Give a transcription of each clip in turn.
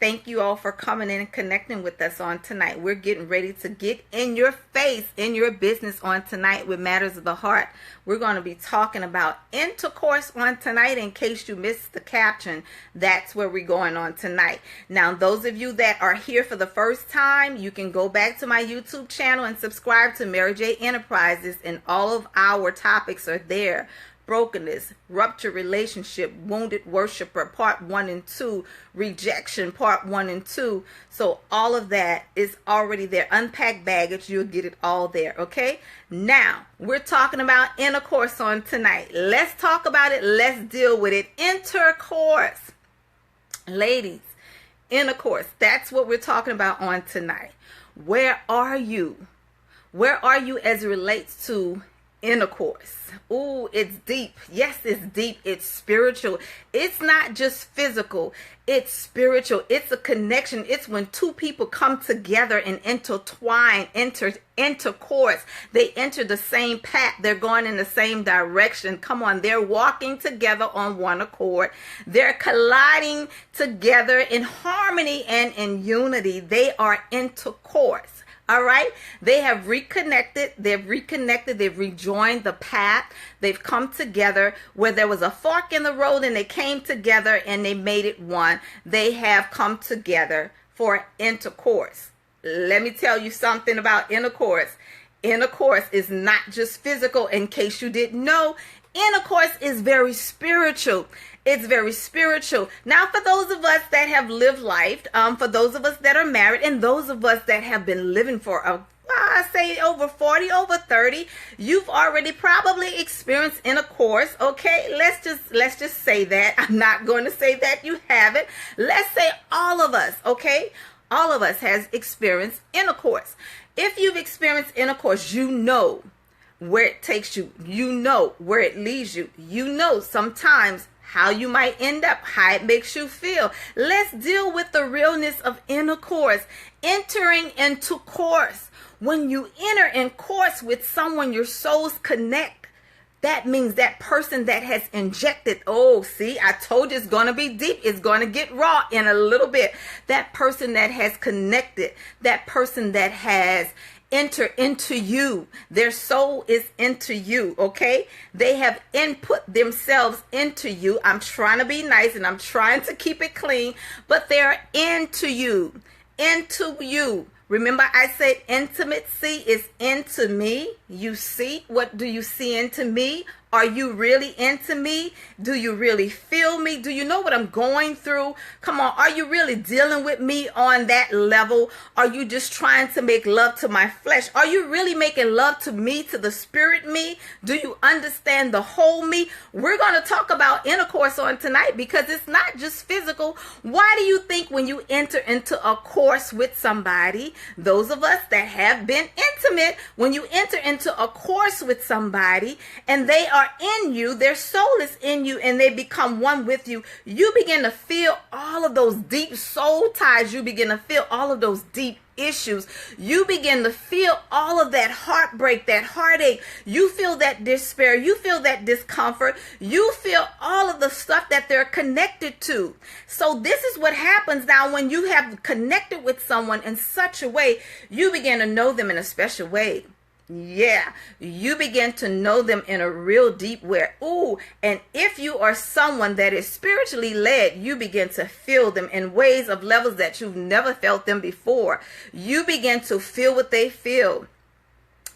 Thank you all for coming in and connecting with us on tonight. We're getting ready to get in your face, in your business on tonight with Matters of the Heart. We're going to be talking about intercourse on tonight. In case you missed the caption, that's where we're going on tonight. Now, those of you that are here for the first time, you can go back to my YouTube channel and subscribe to Mary J. Enterprises, and all of our topics are there. Brokenness, ruptured relationship, wounded worshiper, part 1 and 2, rejection, part 1 and 2. So all of that is already there. Unpacked baggage, you'll get it all there, okay? Now, we're talking about intercourse on tonight. Let's talk about it. Let's deal with it. Intercourse. Ladies, intercourse. That's what we're talking about on tonight. Where are you? Where are you as it relates to intercourse? Ooh, it's deep. Yes, it's deep. It's spiritual. It's not just physical. It's spiritual. It's a connection. It's when two people come together and intertwine, intercourse. They enter the same path. They're going in the same direction. Come on, they're walking together on one accord. They're colliding together in harmony and in unity. They are intercourse. All right. They have reconnected. They've rejoined the path. They've come together where there was a fork in the road and they came together and they made it one. They have come together for intercourse. Let me tell you something about intercourse. Intercourse is not just physical, in case you didn't know. Intercourse is very spiritual. It's very spiritual. Now, for those of us that have lived life, for those of us that are married, and those of us that have been living for I say over 40, over 30, you've already probably experienced intercourse. Okay, let's just say that. I'm not going to say that you haven't. Let's say all of us. Okay, all of us has experienced intercourse. If you've experienced intercourse, you know where it takes you. You know where it leads you. You know sometimes how you might end up, how it makes you feel. Let's deal with the realness of intercourse. Entering into course. When you enter in course with someone, your souls connect. That means that person that has injected, oh, see, I told you it's going to be deep. It's going to get raw in a little bit. That person that has connected, that person that has enter into you. Their soul is into you, okay? They have input themselves into you. I'm trying to be nice and I'm trying to keep it clean, but they're into you. Into you. Remember, I said intimacy is into me. You see? What do you see into me? Are you really into me? Do you really feel me? Do you know what I'm going through? Come on, are you really dealing with me on that level? Are you just trying to make love to my flesh? Are you really making love to me, to the spirit me? Do you understand the whole me? We're going to talk about intercourse on tonight because it's not just physical. Why do you think when you enter into a course with somebody, those of us that have been intimate, when you enter into a course with somebody and they are in you, their soul is in you, and they become one with you, you begin to feel all of those deep soul ties. You begin to feel all of those deep issues. You begin to feel all of that heartbreak, that heartache. You feel that despair. You feel that discomfort. You feel all of the stuff that they're connected to. So this is what happens now when you have connected with someone in such a way, you begin to know them in a special way. Yeah, you begin to know them in a real deep way. Ooh, and if you are someone that is spiritually led, you begin to feel them in ways of levels that you've never felt them before. You begin to feel what they feel.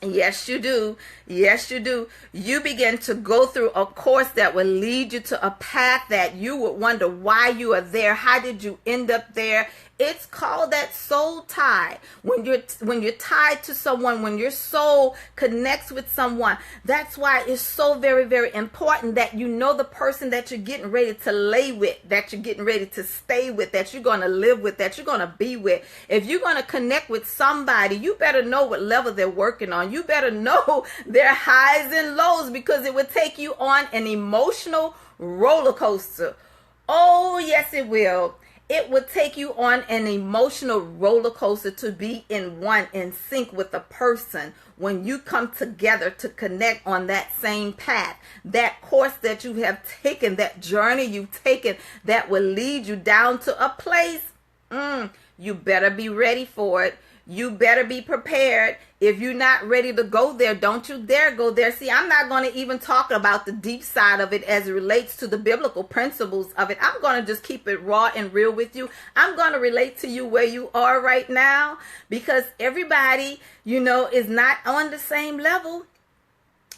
Yes, you do. Yes, you do. You begin to go through a course that will lead you to a path that you would wonder why you are there. How did you end up there? It's called that soul tie. When you're tied to someone, when your soul connects with someone, that's why it's so very, very important that you know the person that you're getting ready to lay with, that you're getting ready to stay with, that you're going to live with, that you're going to be with. If you're going to connect with somebody, you better know what level they're working on. You better know their highs and lows, because it would take you on an emotional roller coaster. Oh, yes, it will. It would take you on an emotional roller coaster to be in sync with a person when you come together to connect on that same path. That course that you have taken, that journey you've taken, that will lead you down to a place. You better be ready for it. You better be prepared. If you're not ready to go there, don't you dare go there. See, I'm not going to even talk about the deep side of it as it relates to the biblical principles of it. I'm going to just keep it raw and real with you. I'm going to relate to you where you are right now, because everybody, is not on the same level.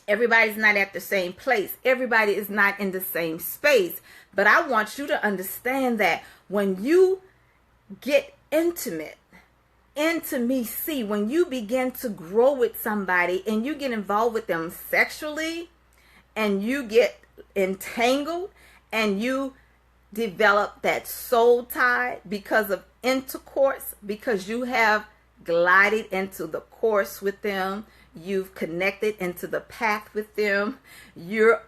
Everybody's not at the same place. Everybody is not in the same space. But I want you to understand that when you get intimacy, when you begin to grow with somebody and you get involved with them sexually and you get entangled and you develop that soul tie because of intercourse, because you have glided into the course with them, you've connected into the path with them, you're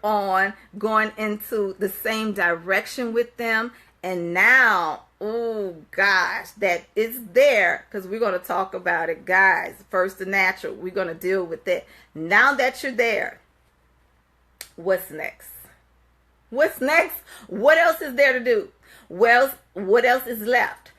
going into the same direction with them, and now, oh gosh, that is there, because we're going to talk about it, guys. First, the natural, we're going to deal with it. Now that you're there, what's next? What's next? What else is there to do? Well, what else is left?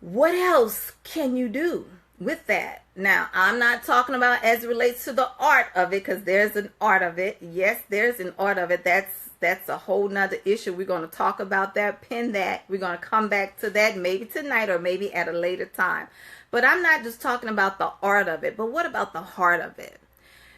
What else can you do with that? Now, I'm not talking about as it relates to the art of it, because there's an art of it. Yes, there's an art of it. That's a whole nother issue. We're going to talk about that, pin that. We're going to come back to that maybe tonight or maybe at a later time. But I'm not just talking about the art of it, but what about the heart of it?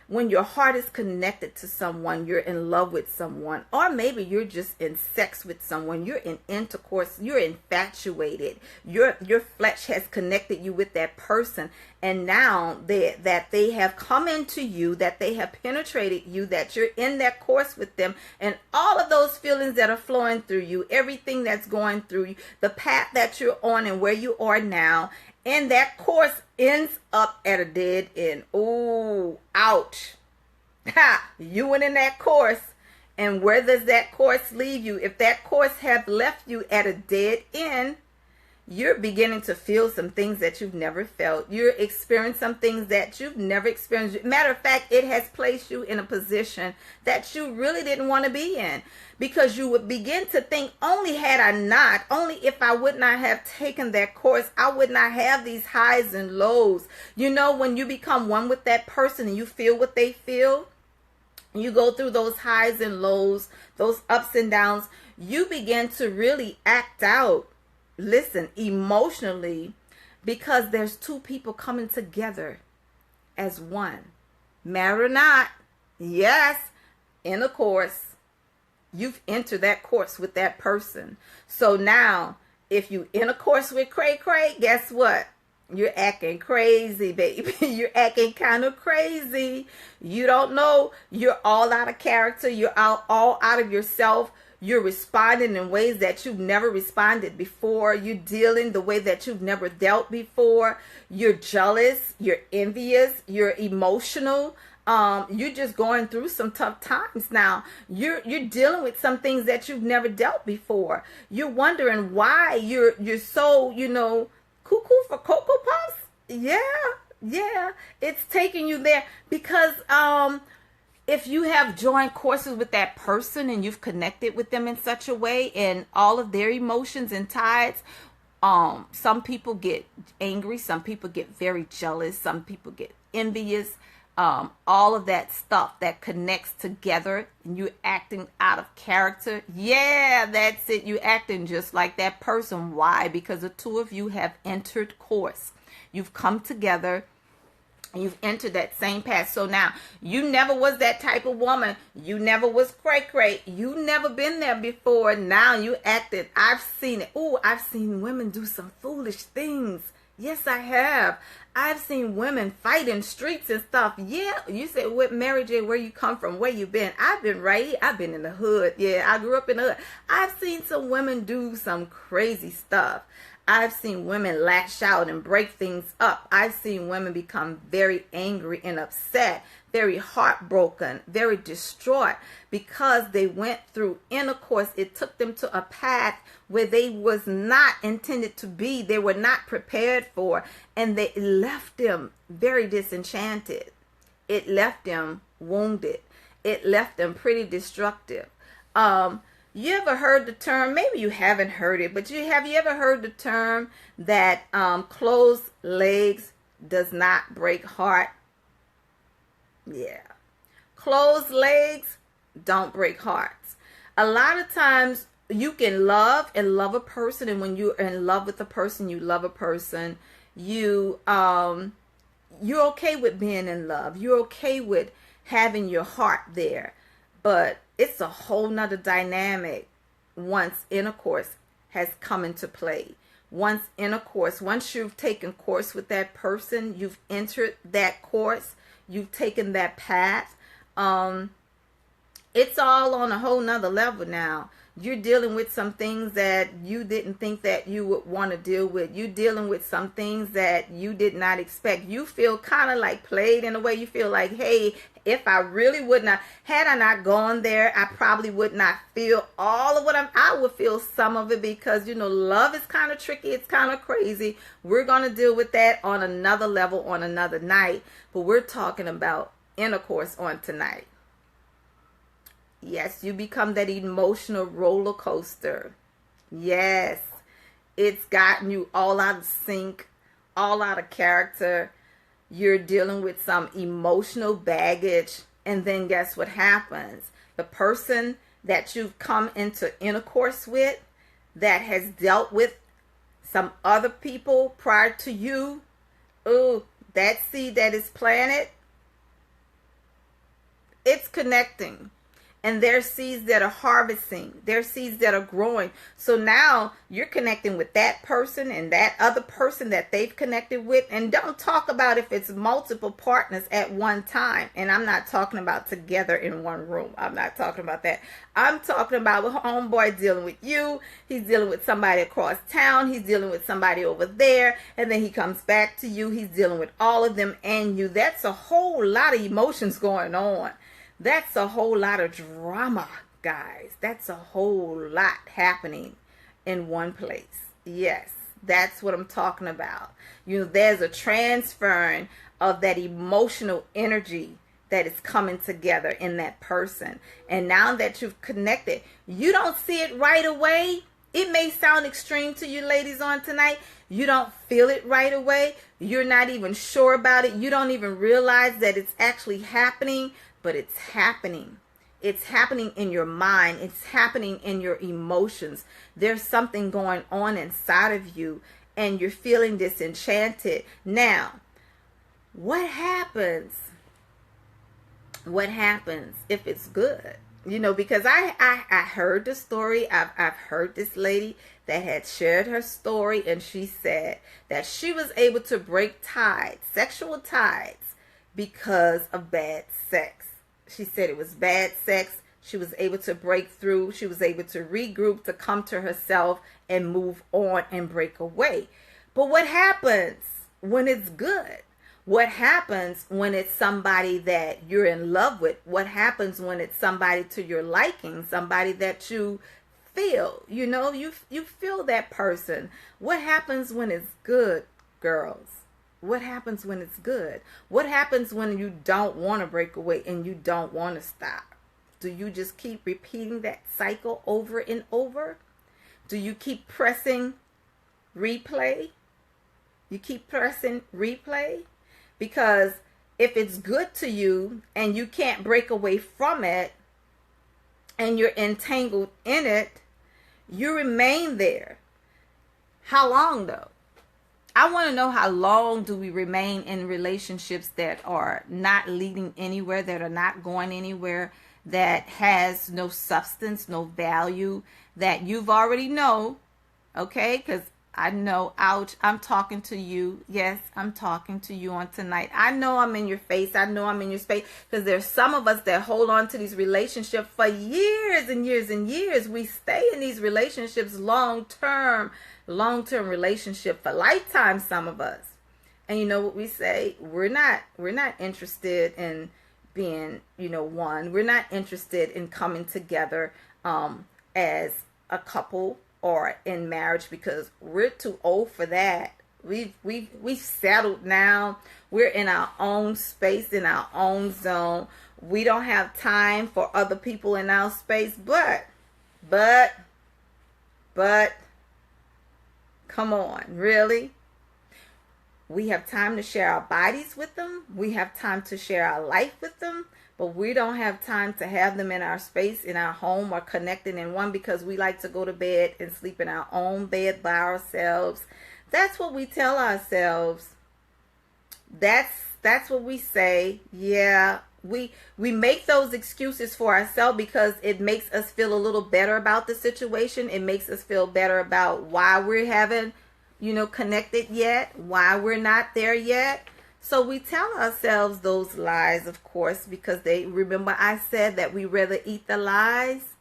When your heart is connected to someone, you're in love with someone, or maybe you're just in sex with someone, you're in intercourse, you're infatuated, your flesh has connected you with that person, and now that they have come into you, that they have penetrated you, that you're in that course with them, and all of those feelings that are flowing through you, everything that's going through you, the path that you're on and where you are now, and that course ends up at a dead end. Ooh, ouch. Ha! You went in that course, and where does that course leave you? If that course have left you at a dead end, you're beginning to feel some things that you've never felt. You're experiencing some things that you've never experienced. Matter of fact, it has placed you in a position that you really didn't want to be in, because you would begin to think, only if I would not have taken that course, I would not have these highs and lows. When you become one with that person and you feel what they feel, you go through those highs and lows, those ups and downs, you begin to really act out. Listen, emotionally, because there's two people coming together as one. Married or not, yes, intercourse. You've entered that course with that person. So now, if you intercourse with Cray, guess what? You're acting crazy, baby. You're acting kind of crazy. You don't know. You're all out of character. You're all out of yourself. You're responding in ways that you've never responded before. You're dealing the way that you've never dealt before. You're jealous. You're envious. You're emotional. You're just going through some tough times now. You're dealing with some things that you've never dealt before. You're wondering why you're so, cuckoo for Cocoa Puffs. Yeah. It's taking you there because, if you have joined courses with that person and you've connected with them in such a way and all of their emotions and tides, some people get angry, some people get very jealous, some people get envious, all of that stuff that connects together, and you're acting out of character. Yeah, that's it. You're acting just like that person. Why? Because the two of you have entered course. You've come together. You've entered that same path. So now, you never was that type of woman. You never was cray-cray. You never been there before. Now you acted. I've seen it. Ooh, I've seen women do some foolish things. Yes, I have. I've seen women fight in streets and stuff. Yeah, you said, what, Mary J., where you come from, where you been? I've been right here. I've been in the hood. Yeah, I grew up in the hood. I've seen some women do some crazy stuff. I've seen women lash out and break things up. I've seen women become very angry and upset, very heartbroken, very distraught because they went through intercourse. It took them to a path where they was not intended to be. They were not prepared for, and they left them very disenchanted. It left them wounded. It left them pretty destructive. You ever heard the term, maybe you haven't heard it, but have you ever heard the term that closed legs does not break heart? Yeah. Closed legs don't break hearts. A lot of times you can love a person, and when you're in love with a person, you love a person, you're okay with being in love. You're okay with having your heart there. But it's a whole nother dynamic once intercourse has come into play. Once you've taken course with that person, you've entered that course, you've taken that path, it's all on a whole nother level now. You're dealing with some things that you didn't think that you would want to deal with. You're dealing with some things that you did not expect. You feel kind of like played in a way. You feel like, hey, if I really would not, had I not gone there, I probably would not feel all of what I would feel some of it, because, love is kind of tricky. It's kind of crazy. We're going to deal with that on another level, on another night. But we're talking about intercourse on tonight. Yes, you become that emotional roller coaster. Yes, it's gotten you all out of sync, all out of character. You're dealing with some emotional baggage. And then guess what happens? The person that you've come into intercourse with that has dealt with some other people prior to you, that seed that is planted, it's connecting. And there's seeds that are harvesting. There's seeds that are growing. So now you're connecting with that person and that other person that they've connected with. And don't talk about if it's multiple partners at one time. And I'm not talking about together in one room. I'm not talking about that. I'm talking about with homeboy dealing with you. He's dealing with somebody across town. He's dealing with somebody over there. And then he comes back to you. He's dealing with all of them and you. That's a whole lot of emotions going on. That's a whole lot of drama, guys. That's a whole lot happening in one place. Yes, that's what I'm talking about. There's a transferring of that emotional energy that is coming together in that person. And now that you've connected, you don't see it right away. It may sound extreme to you ladies on tonight. You don't feel it right away. You're not even sure about it. You don't even realize that it's actually happening. But it's happening. It's happening in your mind. It's happening in your emotions. There's something going on inside of you and you're feeling disenchanted. Now, what happens? What happens if it's good? Because I heard the story. I've heard this lady that had shared her story, and she said that she was able to break ties, sexual ties, because of bad sex. She said it was bad sex. She was able to break through. She was able to regroup, to come to herself and move on and break away. But what happens when it's good? What happens when it's somebody that you're in love with? What happens when it's somebody to your liking, somebody that you feel, you feel that person? What happens when it's good, girls? What happens when it's good? What happens when you don't want to break away and you don't want to stop? Do you just keep repeating that cycle over and over? Do you keep pressing replay? You keep pressing replay? Because if it's good to you and you can't break away from it and you're entangled in it, you remain there. How long though? I want to know, how long do we remain in relationships that are not leading anywhere, that are not going anywhere, that has no substance, no value, that you've already know, okay? Because I know, ouch, I'm talking to you. Yes, I'm talking to you on tonight. I know I'm in your face. I know I'm in your space, because there's some of us that hold on to these relationships for years and years and years. We stay in these relationships long-term relationship for lifetime, some of us. And you know what we say? We're not interested in being, one. We're not interested in coming together as a couple or in marriage, because we're too old for that. We've settled now. We're in our own space, in our own zone. We don't have time for other people in our space. But But, come on, really? We have time to share our bodies with them. We have time to share our life with them. But we don't have time to have them in our space, in our home, or connected in one, because we like to go to bed and sleep in our own bed by ourselves. That's what we tell ourselves. That's what we say. Yeah, we make those excuses for ourselves because it makes us feel a little better about the situation. It makes us feel better about why we haven't, connected yet, why we're not there yet. So we tell ourselves those lies, of course, because remember I said that we rather eat the lies.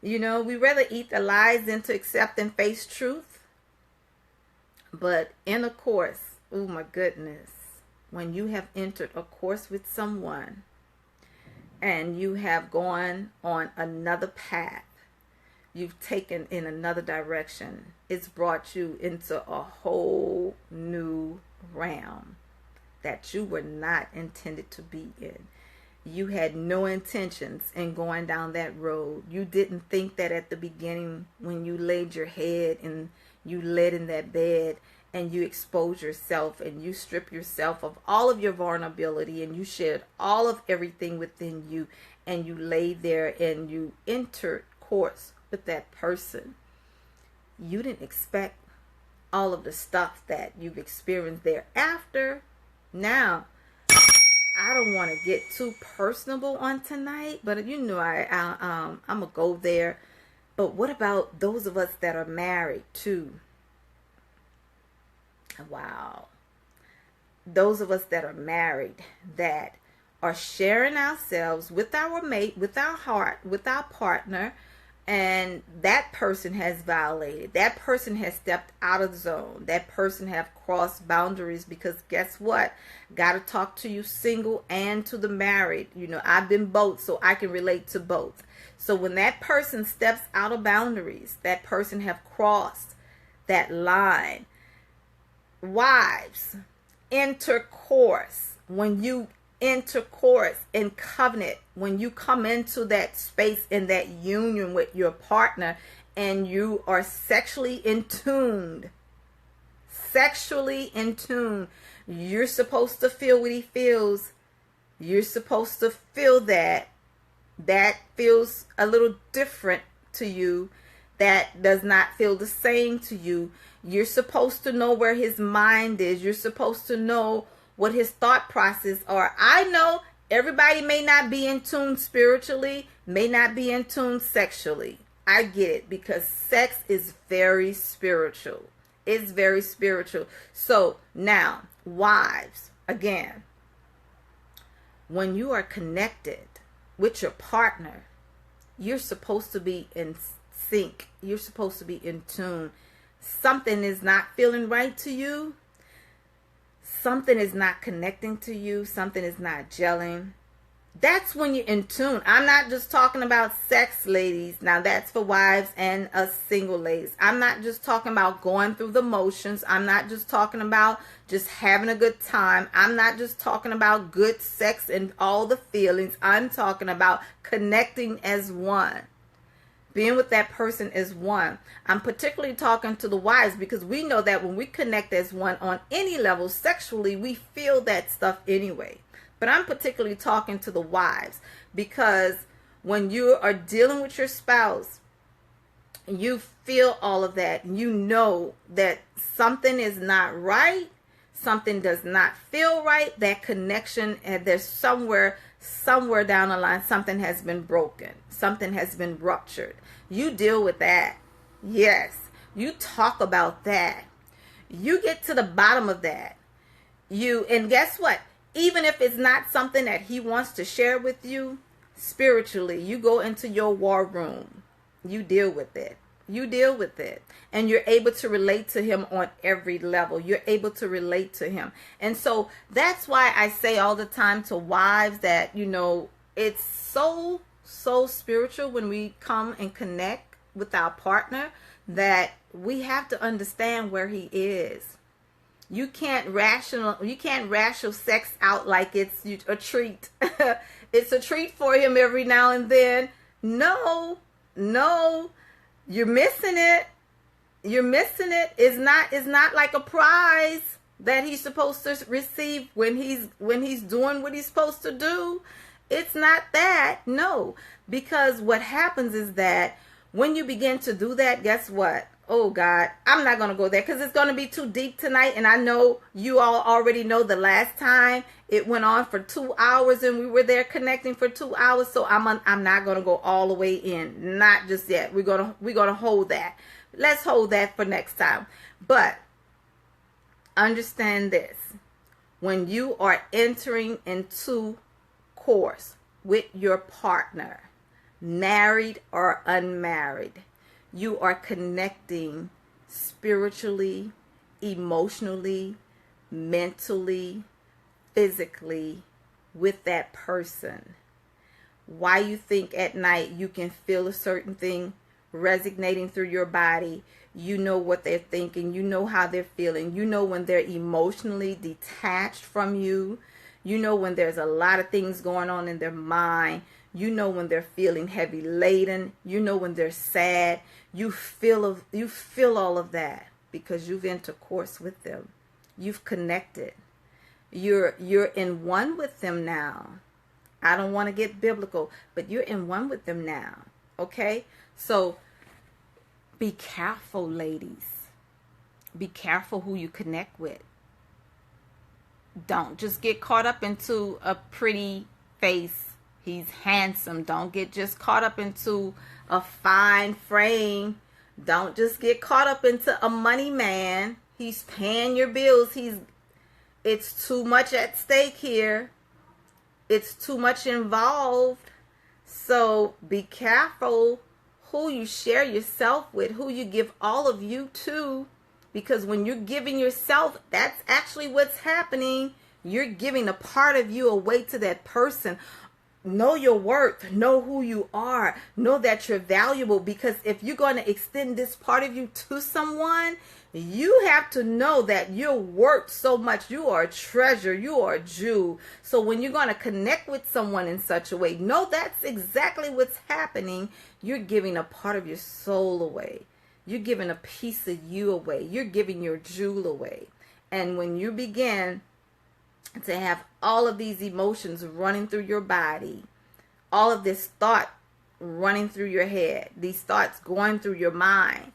We rather eat the lies than to accept and face truth. But intercourse, oh my goodness, when you have entered a course with someone and you have gone on another path, you've taken in another direction, it's brought you into a whole new realm that you were not intended to be in. You had no intentions in going down that road. You didn't think that at the beginning when you laid your head and you laid in that bed and you expose yourself and you strip yourself of all of your vulnerability and you shed all of everything within you and you lay there and you entered course with that person. You didn't expect all of the stuff that you've experienced thereafter. Now, I don't want to get too personable on tonight, but I'm gonna go there. But what about those of us that are married too? Wow. Those of us that are married that are sharing ourselves with our mate, with our heart, with our partner, and that person has violated. That person has stepped out of the zone. That person have crossed boundaries, because guess what? Got to talk to you single and to the married. I've been both, so I can relate to both. So when that person steps out of boundaries, that person have crossed that line. Wives, intercourse. When you intercourse in covenant, when you come into that space, in that union with your partner, and you are sexually in tune, you're supposed to feel what he feels. You're supposed to feel that feels a little different to you, that does not feel the same to you. You're supposed to know where his mind is. You're supposed to know what his thought process are. I know everybody may not be in tune spiritually, may not be in tune sexually. I get it, because sex is very spiritual. It's very spiritual. So now, wives, again, when you are connected with your partner, you're supposed to be in sync. You're supposed to be in tune. Something is not feeling right to you. Something is not connecting to you. Something is not gelling. That's when you're in tune. I'm not just talking about sex, ladies. Now, that's for wives and us single ladies. I'm not just talking about going through the motions. I'm not just talking about just having a good time. I'm not just talking about good sex and all the feelings. I'm talking about connecting as one. Being with that person as one. I'm particularly talking to the wives, because we know that when we connect as one on any level sexually, we feel that stuff anyway. But I'm particularly talking to the wives, because when you are dealing with your spouse, you feel all of that. You know that something is not right. Something does not feel right. That connection, and there's somewhere down the line, something has been broken. Something has been ruptured. You deal with that. Yes. You talk about that. You get to the bottom of that. And guess what? Even if it's not something that he wants to share with you spiritually, you go into your war room. You deal with it. You deal with it. And you're able to relate to him on every level. You're able to relate to him. And so that's why I say all the time to wives that, it's so spiritual when we come and connect with our partner, that we have to understand where he is. You can't rational sex out like it's a treat. It's a treat for him every now and then. No, No, you're missing it. You're missing it. It's not like a prize that he's supposed to receive when he's doing what he's supposed to do. It's not that. No, because what happens is that when you begin to do that, guess what? Oh God, I'm not going to go there because it's going to be too deep tonight. And I know you all already know the last time it went on for 2 hours and we were there connecting for 2 hours. So I'm not going to go all the way in. Not just yet. We're going to hold that. Let's hold that for next time. But understand this. When you are entering into course with your partner, married or unmarried, you are connecting spiritually, emotionally, mentally, physically with that person. Why you think at night you can feel a certain thing resonating through your body. You know what they're thinking. You know how they're feeling. You know when they're emotionally detached from you. You know when there's a lot of things going on in their mind. You know when they're feeling heavy laden. You know when they're sad. You feel all of that because you've intercourse with them. You've connected. You're in one with them now. I don't want to get biblical, but you're in one with them now. Okay? So be careful, ladies. Be careful who you connect with. Don't just get caught up into a pretty face. He's handsome. Don't get just caught up into a fine frame. Don't just get caught up into a money man. He's paying your bills. It's too much at stake here. It's too much involved. So be careful who you share yourself with, who you give all of you to. Because when you're giving yourself, that's actually what's happening. You're giving a part of you away to that person. Know your worth. Know who you are. Know that you're valuable. Because if you're going to extend this part of you to someone, you have to know that you're worth so much. You are a treasure. You are a jewel. So when you're going to connect with someone in such a way, know that's exactly what's happening. You're giving a part of your soul away. You're giving a piece of you away. You're giving your jewel away. And when you begin to have all of these emotions running through your body, all of this thought running through your head, these thoughts going through your mind,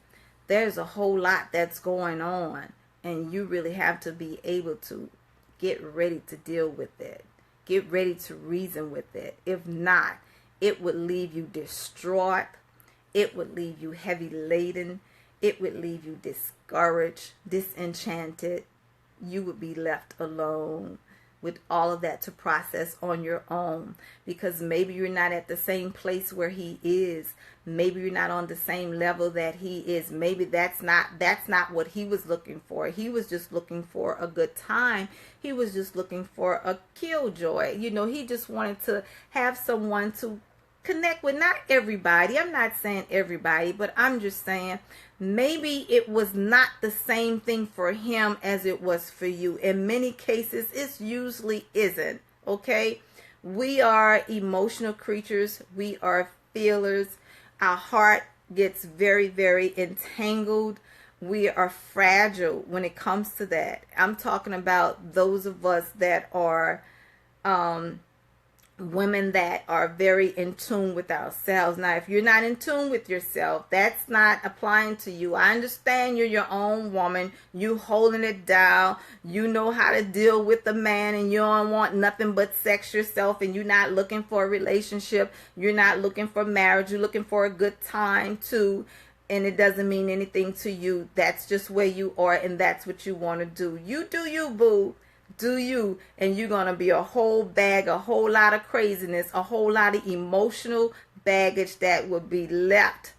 there's a whole lot that's going on. And you really have to be able to get ready to deal with it. Get ready to reason with it. If not, it would leave you distraught. It would leave you heavy laden. It would leave you discouraged, disenchanted. You would be left alone with all of that to process on your own, because maybe you're not at the same place where he is. Maybe you're not on the same level that he is. Maybe that's not what he was looking for. He was just looking for a good time. He was just looking for a killjoy. He just wanted to have someone to connect with. Not everybody. I'm not saying everybody, but I'm just saying maybe it was not the same thing for him as it was for you. In many cases, it usually isn't. Okay? We are emotional creatures. We are feelers. Our heart gets very, very entangled. We are fragile when it comes to that. I'm talking about those of us that are women that are very in tune with ourselves. Now, if you're not in tune with yourself, that's not applying to you. I understand you're your own woman. You holding it down. You know how to deal with a man, and you don't want nothing but sex yourself, and you're not looking for a relationship. You're not looking for marriage. You're looking for a good time too. And it doesn't mean anything to you. That's just where you are, and that's what you want to do. You do you, boo. Do you, and you're going to be a whole bag, a whole lot of craziness, a whole lot of emotional baggage that will be left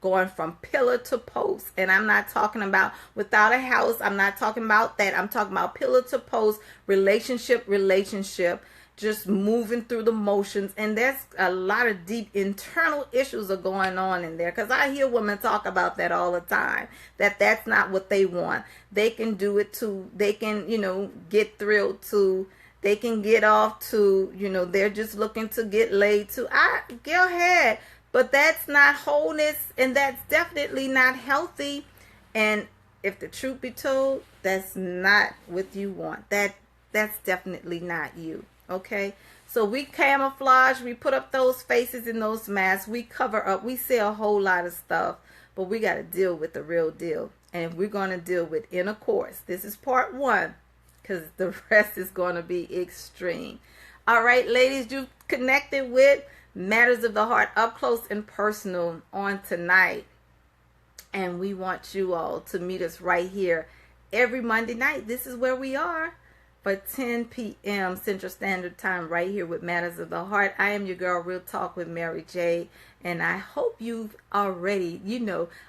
going from pillar to post. And I'm not talking about without a house. I'm not talking about that. I'm talking about pillar to post, relationship, just moving through the motions. And there's a lot of deep internal issues are going on in there, because I hear women talk about that all the time, that's not what they want. They can do it too. They can, get thrilled too. They can get off too. They're just looking to get laid too. Go ahead. But that's not wholeness, and that's definitely not healthy. And if the truth be told, that's not what you want. That's definitely not you. Okay? So we camouflage, we put up those faces and those masks, we cover up, we say a whole lot of stuff, but we got to deal with the real deal. And we're going to deal with intercourse. This is part 1, because the rest is going to be extreme. All right, ladies, you connected with Matters of the Heart up close and personal on tonight. And we want you all to meet us right here every Monday night. This is where we are for 10 p.m. Central Standard Time right here with Matters of the Heart. I am your girl, Real Talk with Mary J. And I hope you've already,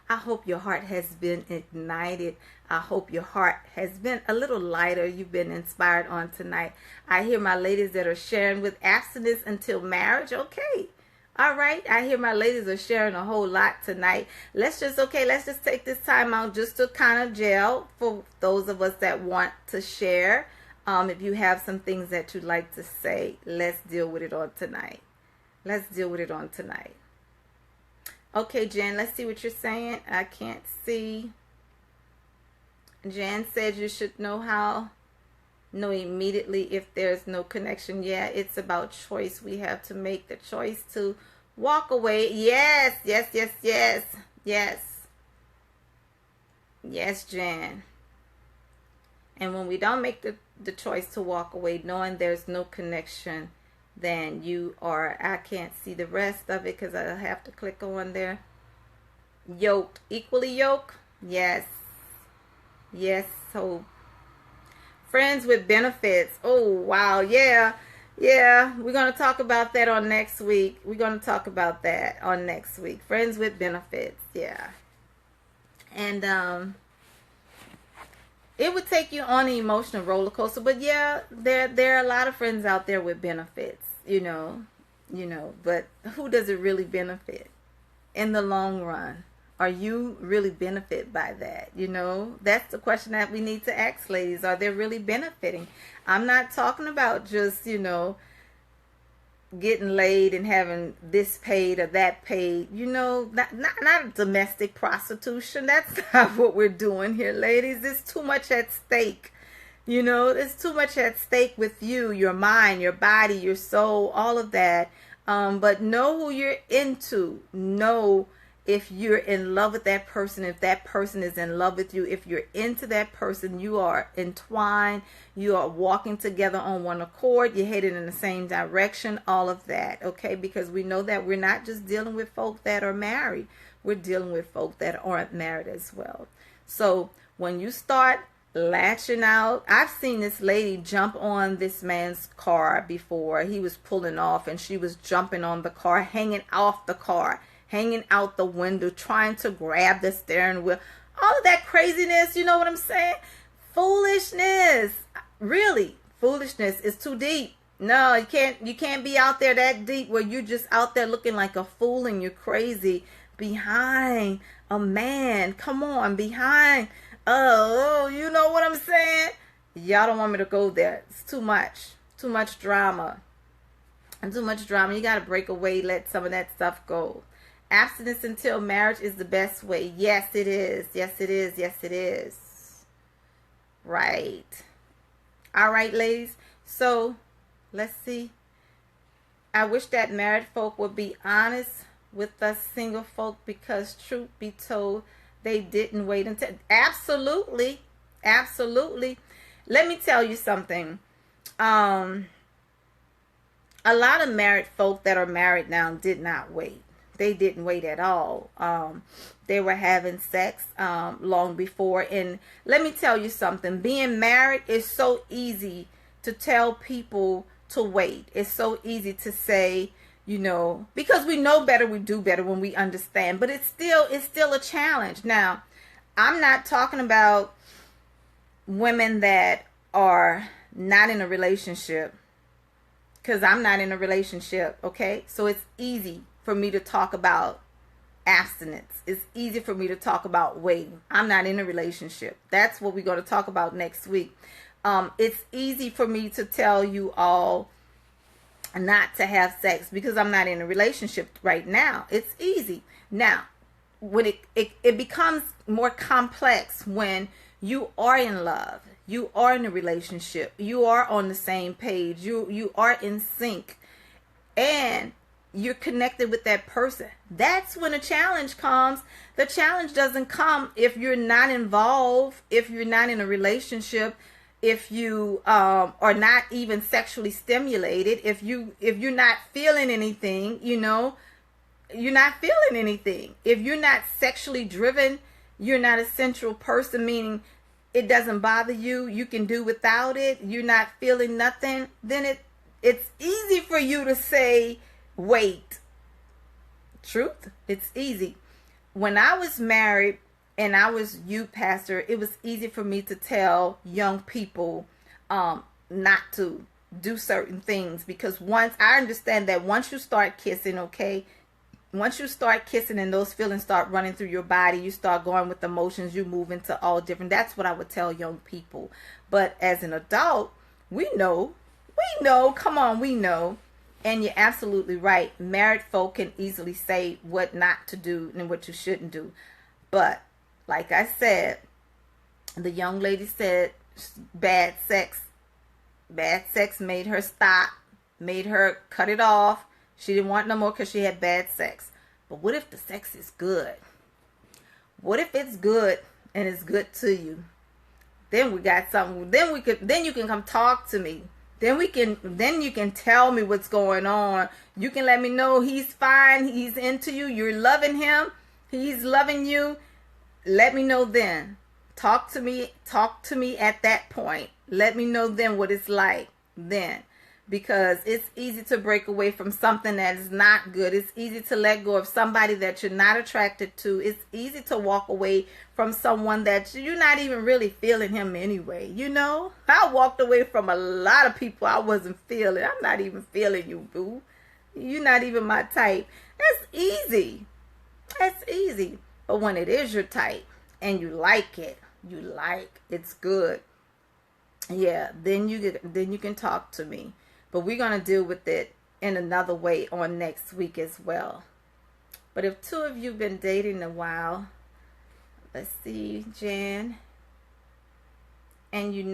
I hope your heart has been ignited. I hope your heart has been a little lighter. You've been inspired on tonight. I hear my ladies that are sharing with abstinence until marriage. Okay. All right. I hear my ladies are sharing a whole lot tonight. Let's just take this time out just to kind of gel for those of us that want to share. If you have some things that you'd like to say, let's deal with it on tonight. Okay, Jen, let's see what you're saying. I can't see. Jan said you should know immediately if there's no connection. Yeah, it's about choice. We have to make the choice to walk away. Yes, Jan. And when we don't make the choice to walk away, knowing there's no connection, then you are, I can't see the rest of it because I have to click on there. Yoked, equally yoked. Yes. So friends with benefits. Oh, wow. Yeah. We're going to talk about that on next week. Friends with benefits. Yeah. And, it would take you on an emotional roller coaster, but yeah, there are a lot of friends out there with benefits, but who does it really benefit in the long run? Are you really benefit by that? That's the question that we need to ask, ladies. Are they really benefiting? I'm not talking about just, getting laid and having this paid or that paid, not domestic prostitution. That's not what we're doing here, ladies. There's too much at stake. There's too much at stake with you, your mind, your body, your soul, all of that. But know who you're into. Know if you're in love with that person, if that person is in love with you, if you're into that person, you are entwined, you are walking together on one accord, you're headed in the same direction, all of that, okay? Because we know that we're not just dealing with folk that are married, we're dealing with folk that aren't married as well. So when you start latching out, I've seen this lady jump on this man's car before. He was pulling off and she was jumping on the car, hanging off the car, hanging out the window, trying to grab the steering wheel. All of that craziness, you know what I'm saying? Foolishness. Really, foolishness is too deep. No, you can't be out there that deep where you're just out there looking like a fool and you're crazy behind a man. Come on, behind. Oh, you know what I'm saying? Y'all don't want me to go there. It's too much. Too much drama. And too much drama. You got to break away, let some of that stuff go. Abstinence until marriage is the best way. Yes, it is. Right. All right, ladies. So, let's see. I wish that married folk would be honest with us single folk, because truth be told, they didn't wait until... Absolutely. Let me tell you something. A lot of married folk that are married now did not wait. They didn't wait at all. They were having sex long before. And let me tell you something. Being married is so easy to tell people to wait. It's so easy to say, because we know better, we do better when we understand. But it's still a challenge. Now, I'm not talking about women that are not in a relationship, because I'm not in a relationship, okay? So it's easy for me to talk about abstinence. It's easy for me to talk about waiting. I'm not in a relationship. That's what we're going to talk about next week. It's easy for me to tell you all not to have sex because I'm not in a relationship right now. It's easy. Now, when it becomes more complex when you are in love, you are in a relationship, you are on the same page, you are in sync, and you're connected with that person. That's when a challenge comes. The challenge doesn't come if you're not involved, if you're not in a relationship, if you are not even sexually stimulated, if you're not feeling anything, you're not feeling anything. If you're not sexually driven, you're not a sensual person, meaning it doesn't bother you, you can do without it, you're not feeling nothing, then it's easy for you to say, wait. Truth, it's easy. When I was married and I was youth pastor, it was easy for me to tell young people not to do certain things, because once I understand that once you start kissing, okay, once you start kissing and those feelings start running through your body, you start going with emotions, you move into all different. That's what I would tell young people. But as an adult, we know, come on, we know. And you're absolutely right. Married folk can easily say what not to do and what you shouldn't do. But like I said, the young lady said bad sex made her stop, made her cut it off. She didn't want no more because she had bad sex. But what if the sex is good? What if it's good and it's good to you? Then we got something. Then you can come talk to me. Then you can tell me what's going on. You can let me know he's fine, he's into you, you're loving him, he's loving you. Let me know then. Talk to me at that point. Let me know then what it's like then. Because it's easy to break away from something that is not good. It's easy to let go of somebody that you're not attracted to. It's easy to walk away from someone that you're not even really feeling him anyway. I walked away from a lot of people I wasn't feeling. I'm not even feeling you, boo. You're not even my type. That's easy. But when it is your type and you like it, it's good. Yeah, then you can talk to me. But we're going to deal with it in another way on next week as well. But if two of you have been dating a while, let's see, Jan, and you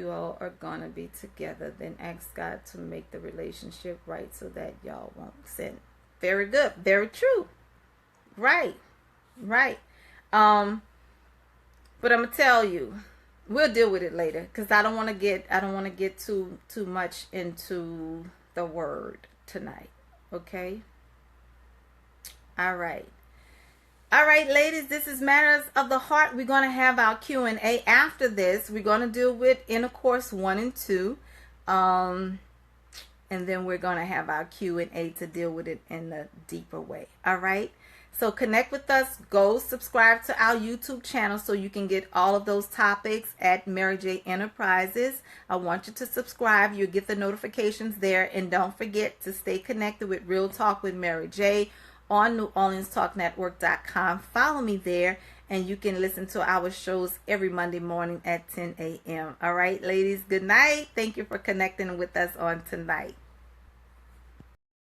all are going to be together, then ask God to make the relationship right so that y'all won't sin. Very good. Very true. Right. But I'm going to tell you, we'll deal with it later, because I don't want to get too much into the word tonight. Okay? All right, ladies, this is Matters of the Heart. We're going to have our Q&A after this. We're going to deal with Intercourse 1 and 2. And then we're going to have our Q&A to deal with it in a deeper way. All right? So connect with us. Go subscribe to our YouTube channel so you can get all of those topics at Mary J Enterprises. I want you to subscribe. You'll get the notifications there. And don't forget to stay connected with Real Talk with Mary J on NewOrleansTalkNetwork.com. Follow me there, and you can listen to our shows every Monday morning at 10 a.m. All right, ladies, good night. Thank you for connecting with us on tonight.